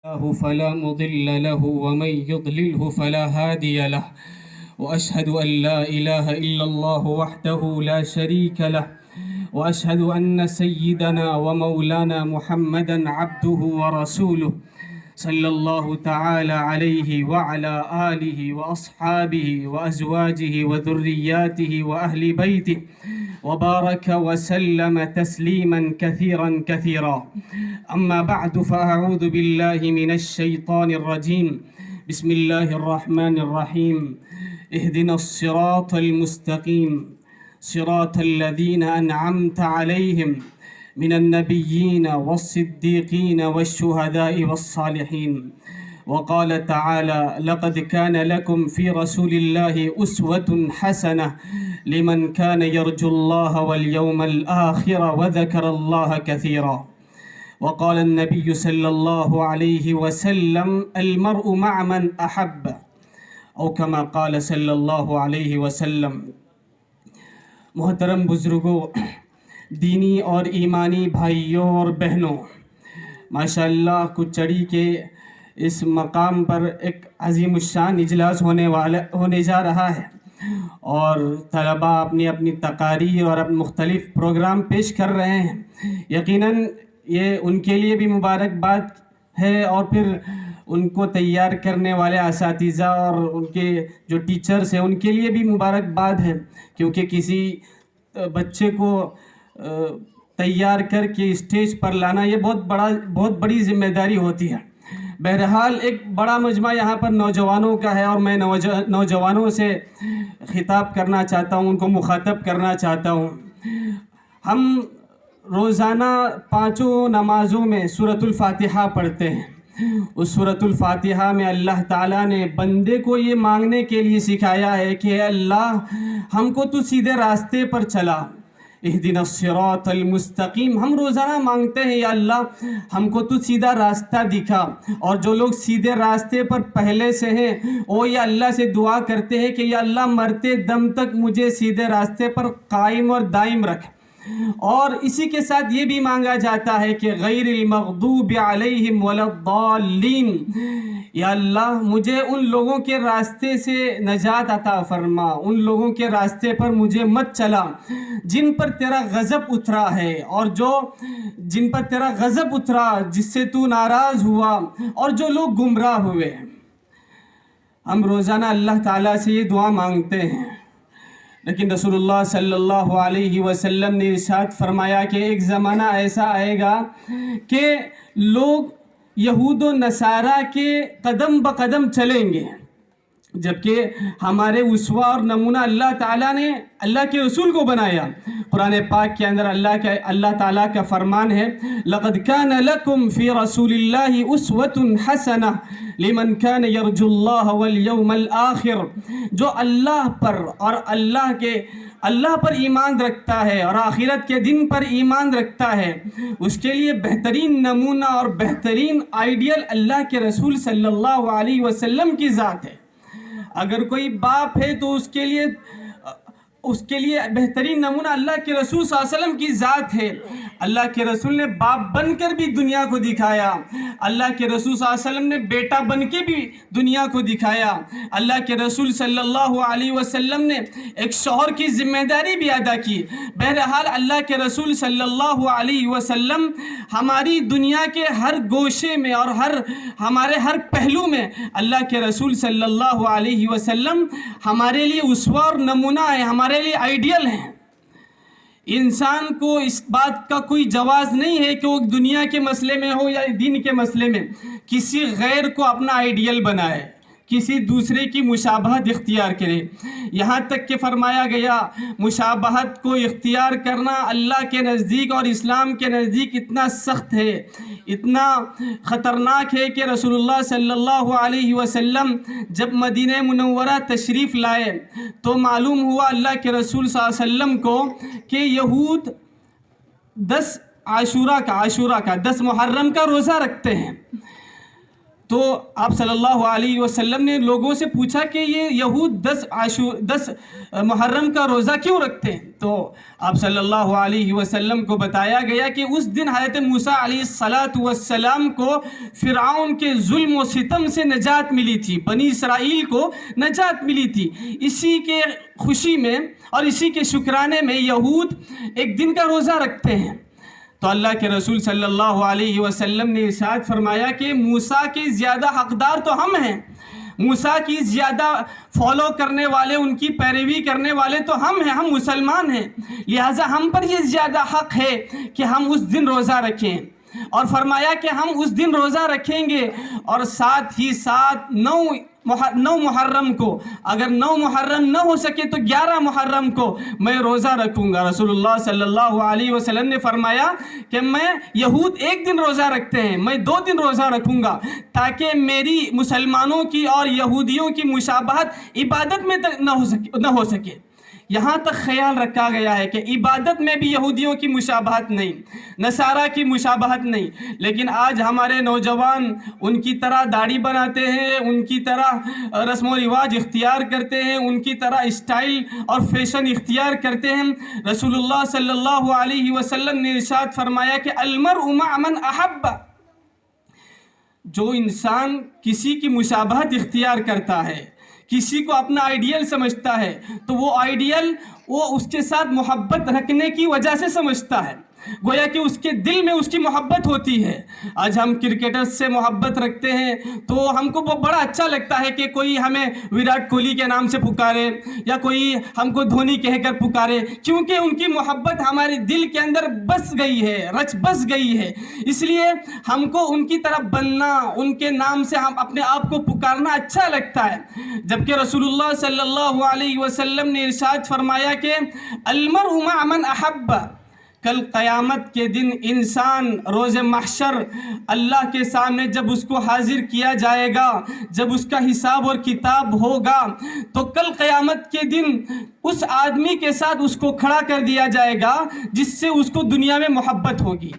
الله فلا مضل له ومن يضلله فلا هادي له وأشهد أن لا إله إلا الله وحده لا شريك له وأشهد أن سيدنا ومولانا محمدا عبده ورسوله صلى الله تعالى عليه وعلى آله وأصحابه وأزواجه وذرياته وأهل بيته وبارك وسلم تسليما كثيرا كثيرا. أما بعد فأعوذ بالله من الشيطان الرجيم. بسم الله الرحمن الرحيم. اهدنا الصراط المستقيم صراط الذين أنعمت عليهم من النبيين والصديقين والشهداء والصالحين. وقال تعالى: لقد كان لكم في رسول الله أسوة حسنة لمن كان يرجو الله واليوم الآخر وذكر الله كثيرا. وقال النبي صلى الله عليه وسلم: المرء مع من أحب، او كما قال صلی اللہ علیہ وسلم. محترم بزرگوں، دینی اور ایمانی بھائیوں اور بہنوں، ماشاءاللہ کچڑی کے اس مقام پر ایک عظیم الشان اجلاس ہونے جا رہا ہے، اور طلباء اپنی اپنی تقاریر اور اپنے مختلف پروگرام پیش کر رہے ہیں. یقیناً یہ ان کے لیے بھی مبارکباد ہے، اور پھر ان کو تیار کرنے والے اساتذہ اور ان کے جو ٹیچرز ہیں ان کے لیے بھی مبارکباد ہے، کیونکہ کسی بچے کو تیار کر کے اسٹیج پر لانا یہ بہت بڑی ذمہ داری ہوتی ہے. بہرحال ایک بڑا مجمع یہاں پر نوجوانوں کا ہے، اور میں نوجوانوں سے خطاب کرنا چاہتا ہوں، ان کو مخاطب کرنا چاہتا ہوں. ہم روزانہ 5 نمازوں میں سورۃ الفاتحہ پڑھتے ہیں. اس سورۃ الفاتحہ میں اللہ تعالیٰ نے بندے کو یہ مانگنے کے لیے سکھایا ہے کہ اے اللہ، ہم کو تو سیدھے راستے پر چلا، اہدنا الصراط المستقیم. ہم روزانہ مانگتے ہیں یا اللہ ہم کو تو سیدھا راستہ دکھا، اور جو لوگ سیدھے راستے پر پہلے سے ہیں وہ یا اللہ سے دعا کرتے ہیں کہ یا اللہ مرتے دم تک مجھے سیدھے راستے پر قائم اور دائم رکھ. اور اسی کے ساتھ یہ بھی مانگا جاتا ہے کہ غیر المغضوب علیہم ولا الضالین، یا اللہ مجھے ان لوگوں کے راستے سے نجات عطا فرما، ان لوگوں کے راستے پر مجھے مت چلا جن پر تیرا غضب اترا ہے، اور جن پر تیرا غضب اترا، جس سے تو ناراض ہوا، اور جو لوگ گمراہ ہوئے. ہم روزانہ اللہ تعالیٰ سے یہ دعا مانگتے ہیں، لیکن رسول اللہ صلی اللہ علیہ وسلم نے ارشاد فرمایا کہ ایک زمانہ ایسا آئے گا کہ لوگ یہود و نصارہ کے قدم بقدم چلیں گے، جبکہ ہمارے اسوہ اور نمونہ اللہ تعالیٰ نے اللہ کے رسول کو بنایا. قرآن پاک کے اندر اللہ تعالیٰ کا فرمان ہے: لقد كان لكم في رسول الله أسوة حسنة لمن كان يرجو الله واليوم الآخر. جو اللہ پر اور اللہ پر ایمان رکھتا ہے اور آخرت کے دن پر ایمان رکھتا ہے، اس کے لیے بہترین نمونہ اور بہترین آئیڈیل اللہ کے رسول صلی اللہ علیہ وسلم کی ذات ہے. اگر کوئی باپ ہے تو اس کے لیے بہترین نمونہ اللہ کے رسول صلی اللہ علیہ وسلم کی ذات ہے. اللہ کے رسول نے باپ بن کر بھی دنیا کو دکھایا، اللہ کے رسول صلی اللہ علیہ وسلم نے بیٹا بن کے بھی دنیا کو دکھایا. اللہ کے رسول صلی اللہ علیہ وسلم نے ایک شوہر کی ذمہ داری بھی ادا کی. بہرحال اللہ کے رسول صلی اللہ علیہ وسلم ہماری دنیا کے ہر گوشے میں اور ہمارے ہر پہلو میں اللہ کے رسول صلی اللہ علیہ وسلم ہمارے لیے اسوہ اور نمونہ ہے، ہمارے لیے آئیڈیل ہیں. انسان کو اس بات کا کوئی جواز نہیں ہے کہ وہ دنیا کے مسئلے میں ہو یا دین کے مسئلے میں کسی غیر کو اپنا آئیڈیل بنائے، کسی دوسرے کی مشابہت اختیار کرے. یہاں تک کہ فرمایا گیا مشابہت کو اختیار کرنا اللہ کے نزدیک اور اسلام کے نزدیک اتنا سخت ہے، اتنا خطرناک ہے کہ رسول اللہ صلی اللہ علیہ وسلم جب مدینہ منورہ تشریف لائے تو معلوم ہوا اللہ کے رسول صلی اللہ علیہ وسلم کو کہ یہود 10 عاشورہ کا 10 محرم کا روزہ رکھتے ہیں. تو آپ صلی اللہ علیہ وسلم نے لوگوں سے پوچھا کہ یہ یہود 10 محرم کا روزہ کیوں رکھتے ہیں؟ تو آپ صلی اللہ علیہ وسلم کو بتایا گیا کہ اس دن حضرت موسیٰ علیہ السلام کو فرعون کے ظلم و ستم سے نجات ملی تھی، بنی اسرائیل کو نجات ملی تھی۔ اسی کے خوشی میں اور اسی کے شکرانے میں یہود ایک دن کا روزہ رکھتے ہیں۔ تو اللہ کے رسول صلی اللہ علیہ وسلم نے ارشاد فرمایا کہ موسیٰ کے زیادہ حقدار تو ہم ہیں، موسیٰ کی زیادہ فالو کرنے والے، ان کی پیروی کرنے والے تو ہم ہیں، ہم مسلمان ہیں، لہٰذا ہم پر یہ زیادہ حق ہے کہ ہم اس دن روزہ رکھیں۔ اور فرمایا کہ ہم اس دن روزہ رکھیں گے، اور ساتھ ہی ساتھ 9 محرم کو، اگر 9 محرم نہ ہو سکے تو 11 محرم کو میں روزہ رکھوں گا۔ رسول اللہ صلی اللہ علیہ وسلم نے فرمایا کہ یہود ایک دن روزہ رکھتے ہیں، میں 2 دن روزہ رکھوں گا، تاکہ میری مسلمانوں کی اور یہودیوں کی مشابہت عبادت میں نہ ہو سکے۔ یہاں تک خیال رکھا گیا ہے کہ عبادت میں بھی یہودیوں کی مشابہت نہیں، نصارہ کی مشابہت نہیں، لیکن آج ہمارے نوجوان ان کی طرح داڑھی بناتے ہیں، ان کی طرح رسم و رواج اختیار کرتے ہیں، ان کی طرح اسٹائل اور فیشن اختیار کرتے ہیں۔ رسول اللہ صلی اللہ علیہ وسلم نے ارشاد فرمایا کہ المرء مع من احب، جو انسان کسی کی مشابہت اختیار کرتا ہے، کسی کو اپنا آئیڈیل سمجھتا ہے، تو وہ آئیڈیل وہ اس کے ساتھ محبت رکھنے کی وجہ سے سمجھتا ہے، گویا کہ اس کے دل میں اس کی محبت ہوتی ہے۔ آج ہم کرکٹرز سے محبت رکھتے ہیں تو ہم کو بڑا اچھا لگتا ہے کہ کوئی ہمیں وراٹ کوہلی کے نام سے پکارے یا کوئی ہم کو دھونی کہہ کر پکارے، کیونکہ ان کی محبت ہمارے دل کے اندر بس گئی ہے، رچ بس گئی ہے۔ اس لیے ہم کو ان کی طرف بننا، ان کے نام سے ہم اپنے آپ کو پکارنا اچھا لگتا ہے، جبکہ رسول اللہ صلی اللہ علیہ وسلم نے ارشاد فرمایا کہ المرء مع من احب، کل قیامت کے دن انسان روز محشر اللہ کے سامنے جب اس کو حاضر کیا جائے گا، جب اس کا حساب اور کتاب ہوگا، تو کل قیامت کے دن اس آدمی کے ساتھ اس کو کھڑا کر دیا جائے گا جس سے اس کو دنیا میں محبت ہوگی۔